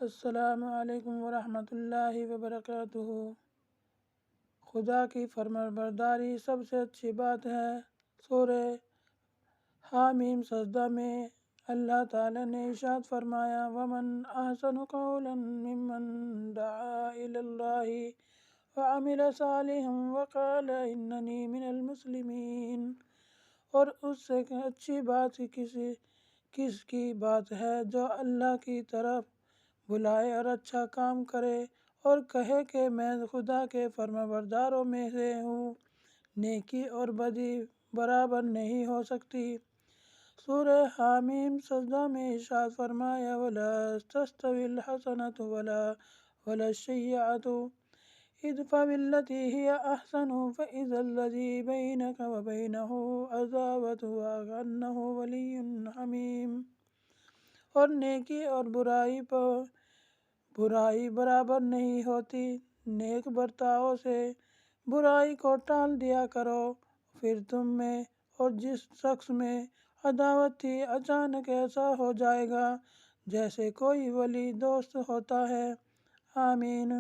السلام علیکم ورحمۃ اللہ وبرکاتہ۔ خدا کی فرمانبرداری سب سے اچھی بات ہے۔ سورہ حامیم سجدہ میں اللہ تعالیٰ نے ارشاد فرمایا وَمَنْ أَحْسَنُ قَوْلًا مِّمَّنْ دَعَا إِلَى اللَّهِ وَعَمِلَ صَالِحًا وَقَالَ إِنَّنِي مِنَ الْمُسْلِمِينَ۔ اور اس سے اچھی بات کس کی بات ہے جو اللہ کی طرف بلائے اور اچھا کام کرے اور کہے کہ میں خدا کے فرمانبرداروں میں سے ہوں۔ نیکی اور بدی برابر نہیں ہو سکتی۔ سورہ حامیم سجدہ میں ارشاد فرمایا وَلَا تَسْتَوِي الْحَسَنَةُ وَلَا السَّيِّئَةُ ادْفَعْ بِالَّتِي هِيَ أَحْسَنُ فَإِذَا الَّذِي بَيْنَكَ وَبَيْنَهُ عَدَاوَةٌ كَأَنَّهُ وَلِيٌّ حَمِيمٌ۔ اور نیکی اور برائی برابر نہیں ہوتی۔ نیک برتاؤ سے برائی کو ٹال دیا کرو، پھر تم میں اور جس شخص میں عداوت تھی اچانک ایسا ہو جائے گا جیسے کوئی ولی دوست ہوتا ہے۔ آمین۔